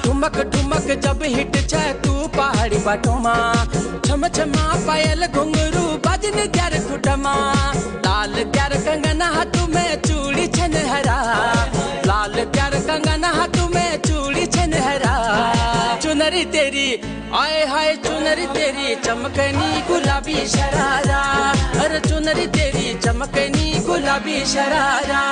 ठुमक ठुमक जब हिट छे तू पहाड़ी बाटोमा, छम छमा पायल घुंघरू बजन ग्यार खुटमा, लाल ग्यार कंगन हाथ में चूड़ी छनहरा, लाल ग्यार कंगन हाथ में चूड़ी छनहरा। चुनरी तेरी आए हाय चुनरी तेरी चमकनी गुलाबी शरारा, अरे चुनरी तेरी चमकनी गुलाबी शरारा।